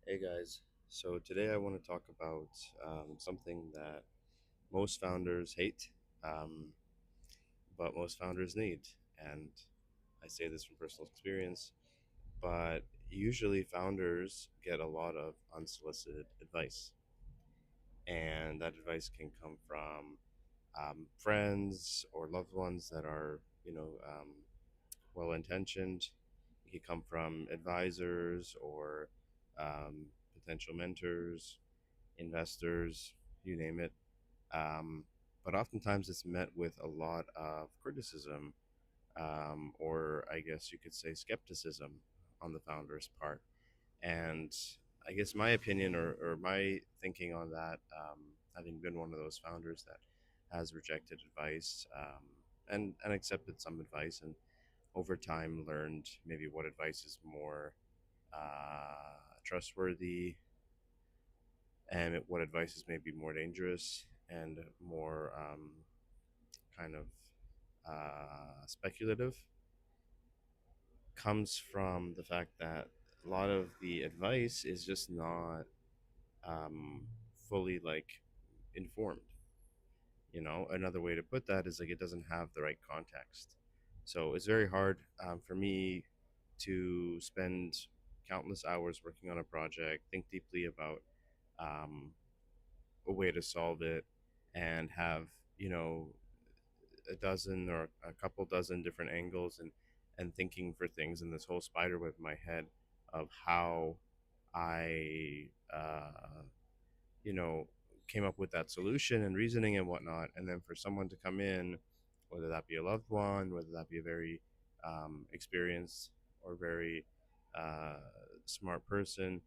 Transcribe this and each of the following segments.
Hey guys, so today I want to talk about something that most founders hate, um, but most founders need. And I say this from personal experience, but usually founders get a lot of unsolicited advice. And that advice can come from friends or loved ones that are, well intentioned. It can come from advisors or potential mentors, investors, you name it. Um, but oftentimes it's met with a lot of criticism, or I guess you could say skepticism on the founder's part. And I guess my opinion or my thinking on that, having been one of those founders that has rejected advice and accepted some advice, and over time learned maybe what advice is more trustworthy and what advice is maybe more dangerous and more kind of speculative, comes from the fact that a lot of the advice is just not um, fully like informed. Another way to put that is like it doesn't have the right context. So it's very hard for me to spend countless hours working on a project, think deeply about um, a way to solve it, and have you know a dozen or a couple dozen different angles and thinking for things in this whole spider web in my head of how I you know came up with that solution and reasoning and whatnot, and then for someone to come in, whether that be a loved one, whether that be a very experienced or very uh, smart person,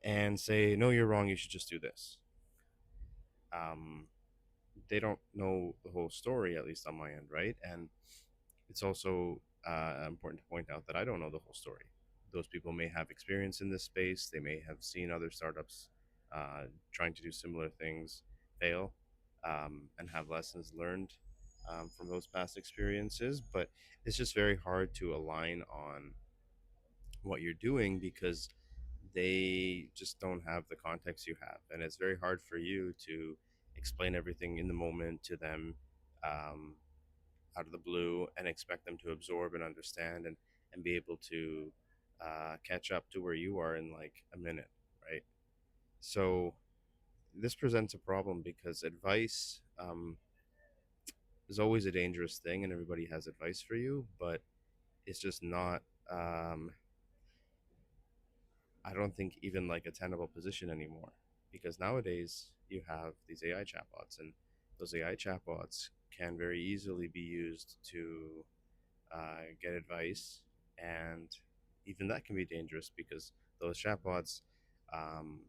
and say, no, you're wrong, you should just do this. um, they don't know the whole story, at least on my end, right? And it's also important to point out that I don't know the whole story. Those people may have experience in this space. They may have seen other startups trying to do similar things fail, and have lessons learned from those past experiences. But it's just very hard to align on what you're doing because they just don't have the context you have. And it's very hard for you to explain everything in the moment to them, um, out of the blue, and expect them to absorb and understand and be able to catch up to where you are in like a minute, right? So this presents a problem because advice is always a dangerous thing, and everybody has advice for you, but it's just not. Um, I don't think even like a tenable position anymore, because nowadays you have these AI chatbots, and those AI chatbots can very easily be used to get advice, and even that can be dangerous because those chatbots um,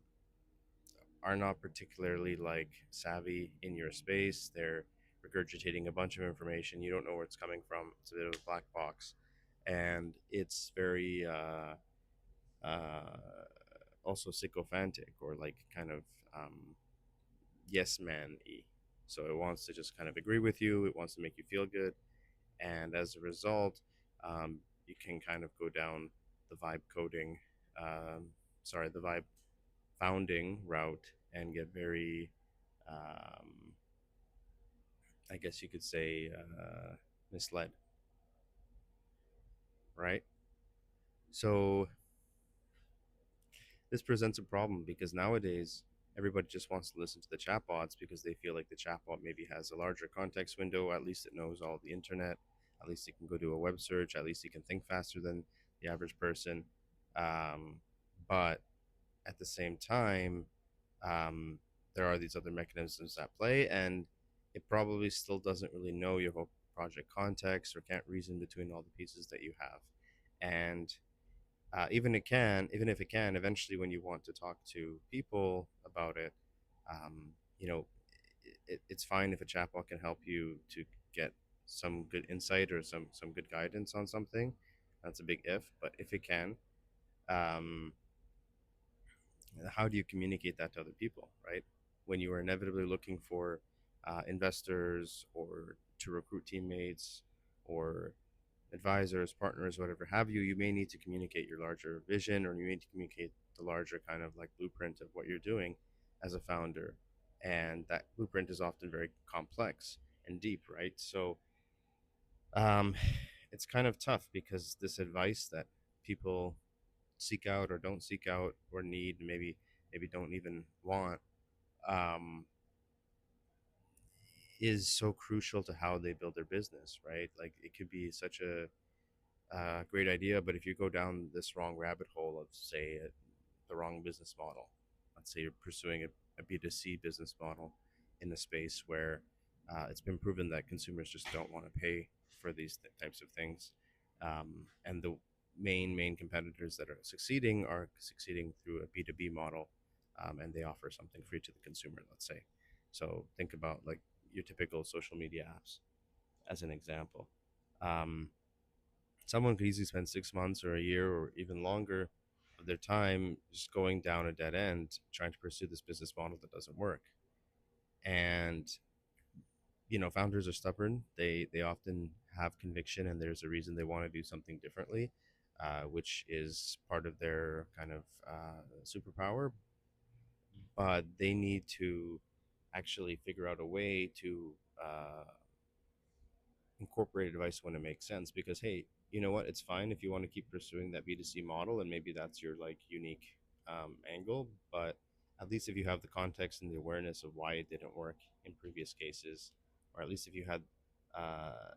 are not particularly like savvy in your space. They're regurgitating a bunch of information. You don't know where it's coming from. It's a bit of a black box, and it's very uh, also sycophantic or like kind of yes man y. So it wants to just kind of agree with you. It wants to make you feel good, and as a result, you can kind of go down the vibe coding, um, the vibe founding route, and get very, um, I guess you could say, misled, right? So this presents a problem because nowadays everybody just wants to listen to the chatbots because they feel like the chatbot maybe has a larger context window. At least it knows all the internet. At least it can go do a web search. At least it can think faster than the average person. Um, but at the same time, um, there are these other mechanisms at play, and it probably still doesn't really know your whole project context or can't reason between all the pieces that you have. And even if it can, eventually, when you want to talk to people about it, um, you know, it's fine if a chatbot can help you to get some good insight or some good guidance on something. That's a big if, but if it can, um, how do you communicate that to other people, right? When you are inevitably looking for investors or to recruit teammates or advisors, partners, whatever have you, you may need to communicate your larger vision, or you need to communicate the larger kind of like blueprint of what you're doing as a founder. And that blueprint is often very complex and deep, right? So um, it's kind of tough because this advice that people seek out or don't seek out or need, maybe don't even want, um, is so crucial to how they build their business, right? Like it could be such a great idea, but if you go down this wrong rabbit hole of, say, the wrong business model, let's say you're pursuing a B2C business model in a space where it's been proven that consumers just don't want to pay for these types of things. And the main competitors that are succeeding through a B2B model, and they offer something free to the consumer, let's say. So think about like your typical social media apps as an example. Um, Someone could easily spend 6 months or a year or even longer of their time just going down a dead end trying to pursue this business model that doesn't work. And founders are stubborn. They often have conviction, and there's a reason they want to do something differently, which is part of their kind of superpower. But they need to actually figure out a way to incorporate advice when it makes sense, because hey, you know what, it's fine if you want to keep pursuing that B2C model and maybe that's your like unique angle, but at least if you have the context and the awareness of why it didn't work in previous cases, or at least if you had uh,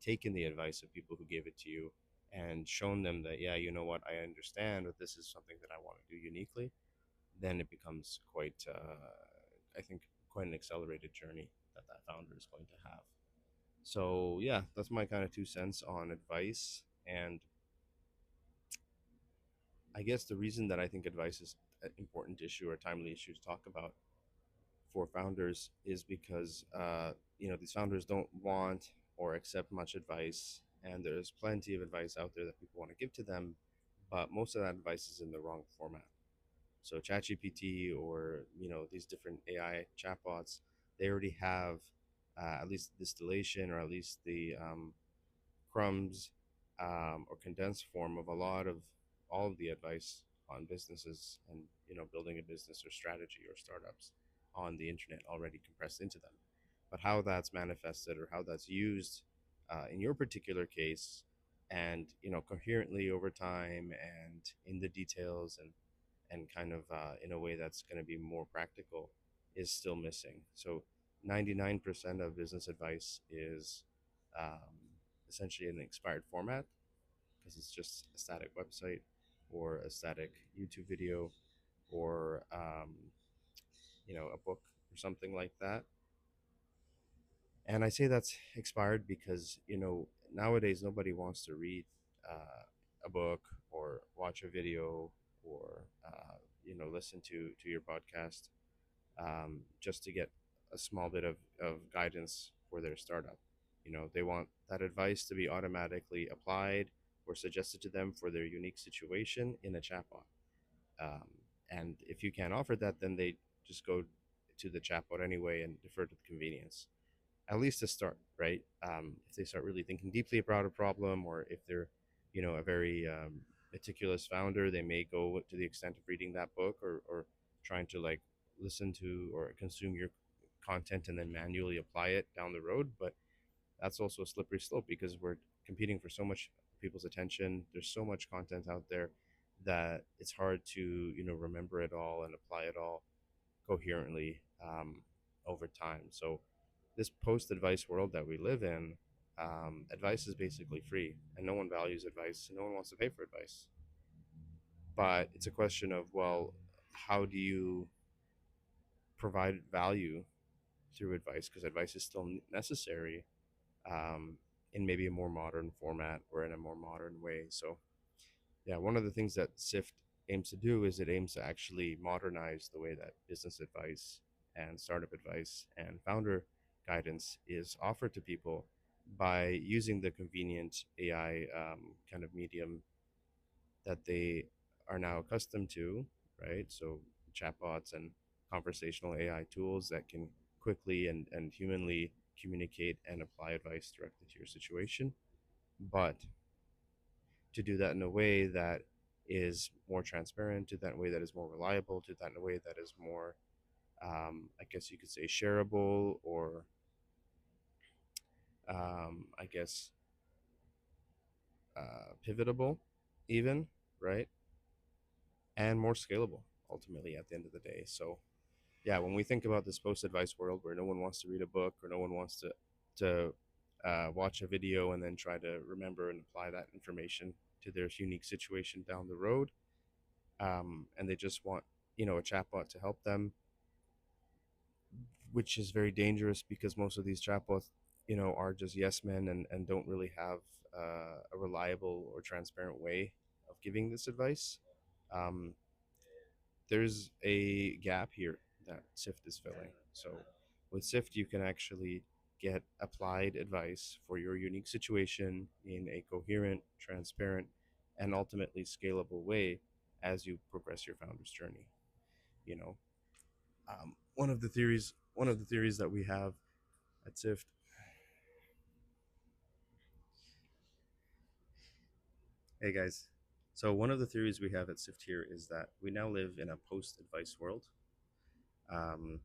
taken the advice of people who gave it to you and shown them that, yeah, you know what, I understand that this is something that I want to do uniquely, then it becomes quite I think quite an accelerated journey that that founder is going to have. So yeah, that's my kind of 2 cents on advice. And I guess the reason that I think advice is an important issue or timely issue to talk about for founders is because these founders don't want or accept much advice, and there's plenty of advice out there that people want to give to them, but most of that advice is in the wrong format. So ChatGPT or these different AI chatbots, they already have at least distillation or at least the crumbs or condensed form of a lot of all of the advice on businesses and building a business or strategy or startups on the internet already compressed into them. But how that's manifested or how that's used in your particular case, and coherently over time and in the details, and kind of in a way that's going to be more practical, is still missing. So 99% of business advice is essentially an expired format, because it's just a static website or a static YouTube video or a book or something like that. And I say that's expired because nowadays nobody wants to read a book or watch a video or listen to your podcast just to get a small bit of guidance for their startup. They want that advice to be automatically applied or suggested to them for their unique situation in a chatbot. Um, and if you can't offer that, then they just go to the chatbot anyway and defer to the convenience, at least to start, right? If they start really thinking deeply about a problem, or if they're, a very meticulous founder, they may go to the extent of reading that book, or trying to like listen to or consume your content and then manually apply it down the road. But that's also a slippery slope because we're competing for so much people's attention. There's so much content out there that it's hard to, remember it all and apply it all coherently over time. So this post advice world that we live in, advice is basically free, and no one values advice. No one wants to pay for advice. But it's a question of, well, how do you provide value through advice? Because advice is still necessary um, in maybe a more modern format or in a more modern way. So, yeah, one of the things that Sift aims to do is it aims to actually modernize the way that business advice and startup advice and founder guidance is offered to people by using the convenient AI kind of medium that they are now accustomed to, right? So, chatbots and conversational AI tools that can quickly and humanly communicate and apply advice directly to your situation. but to do that in a way that is more transparent, to that in a way that is more reliable, to that in a way that is more, I guess you could say, shareable, or I guess pivotable, even, right? And more scalable ultimately at the end of the day. So yeah, when we think about this post advice world where no one wants to read a book or no one wants to watch a video and then try to remember and apply that information to their unique situation down the road, and they just want a chatbot to help them, which is very dangerous because most of these chatbots are just yes men and don't really have a reliable or transparent way of giving this advice. um, there's a gap here that Sift is filling. So with Sift, you can actually get applied advice for your unique situation in a coherent, transparent, and ultimately scalable way as you progress your founder's journey. You know, one of the theories that we have at Sift. Hey guys. So one of the theories we have at Sift here is that we now live in a post-advice world. um,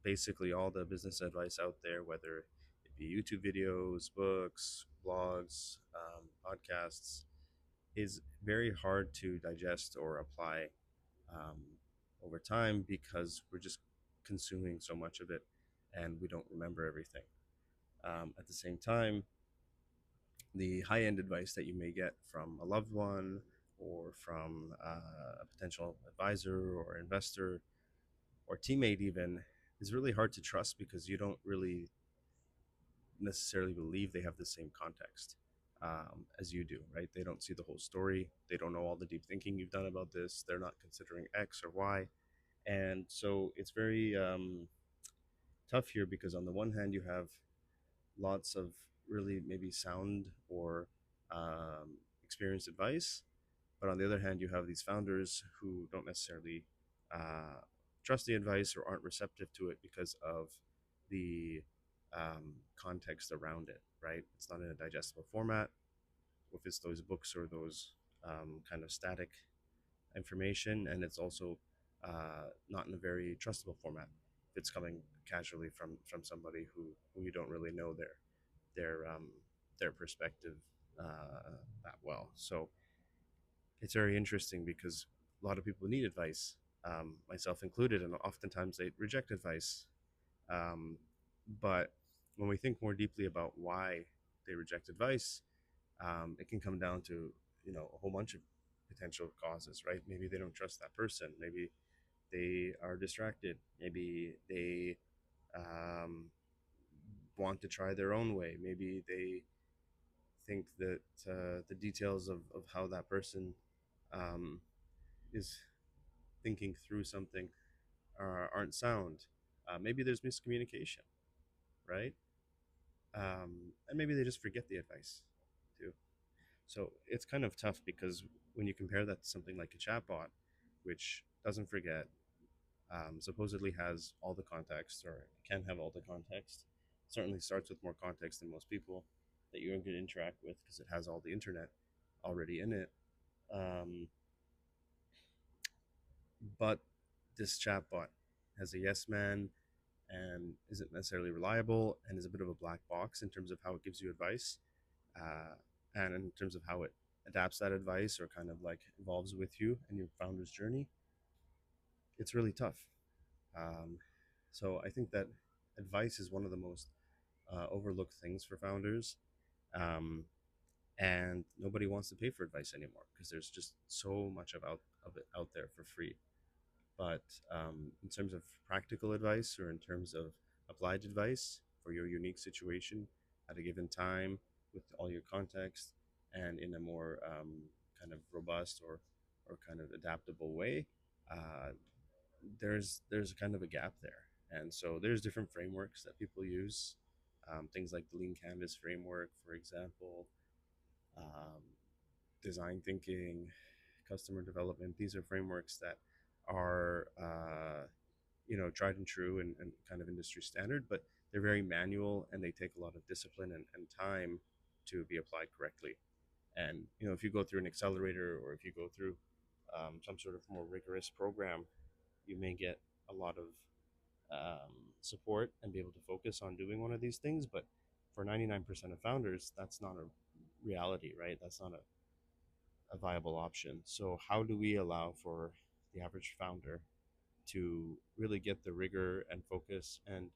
Basically all the business advice out there, whether it be YouTube videos, books, blogs, podcasts, is very hard to digest or apply um, over time because we're just consuming so much of it and we don't remember everything. At the same time, the high end advice that you may get from a loved one or from a potential advisor or investor or teammate even is really hard to trust because you don't really necessarily believe they have the same context as you do, right? They don't see the whole story. They don't know all the deep thinking you've done about this. They're not considering X or Y. And so it's very tough here because on the one hand, you have lots of really maybe sound or experienced advice. But on the other hand, you have these founders who don't necessarily uh, trust the advice or aren't receptive to it because of the context around it, right? It's not in a digestible format. If it's those books or those kind of static information, and it's also not in a very trustable format. If it's coming casually from somebody who you don't really know their their perspective that well. So it's very interesting because a lot of people need advice, myself included, and oftentimes they reject advice. Um, but when we think more deeply about why they reject advice, it can come down to a whole bunch of potential causes, right? Maybe they don't trust that person. Maybe they are distracted. Maybe they um, want to try their own way. Maybe they think that the details of how that person um, is thinking through something aren't sound. Maybe there's miscommunication, right? And maybe they just forget the advice too. So it's kind of tough because when you compare that to something like a chatbot, which doesn't forget, supposedly has all the context or can have all the context, certainly starts with more context than most people that you're going to interact with because it has all the internet already in it. Um, but this chatbot has a yes man and isn't necessarily reliable and is a bit of a black box in terms of how it gives you advice, uh, and in terms of how it adapts that advice or kind of like evolves with you and your founder's journey. It's really tough. um, so I think that advice is one of the most overlooked things for founders, um, and nobody wants to pay for advice anymore because there's just so much of it out there for free. But in terms of practical advice or in terms of applied advice for your unique situation at a given time with all your context and in a more kind of robust or kind of adaptable way, uh, there's kind of a gap there. And so there's different frameworks that people use, things like the Lean Canvas framework, for example, um, design thinking, customer development. These are frameworks that are tried and true and kind of industry standard, but they're very manual and they take a lot of discipline and time to be applied correctly. And if you go through an accelerator, or if you go through some sort of more rigorous program, you may get a lot of support and be able to focus on doing one of these things. But for 99% of founders, that's not a reality, right? That's not a viable option. So, how do we allow for the average founder to really get the rigor and focus and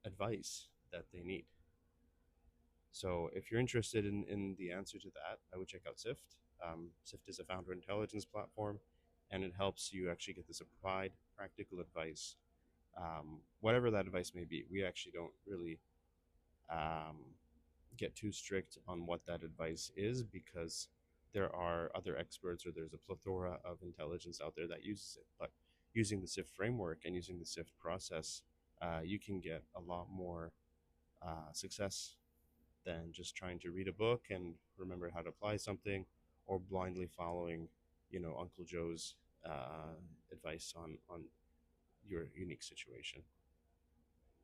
advice that they need? So, if you're interested in the answer to that, I would check out Siift. Siift is a founder intelligence platform, and it helps you actually get this applied, practical advice, whatever that advice may be. We actually don't really um, get too strict on what that advice is, because there are other experts, or there's a plethora of intelligence out there that uses it. But using the Siift framework and using the Siift process, you can get a lot more success than just trying to read a book and remember how to apply something, or blindly following, Uncle Joe's advice on your unique situation.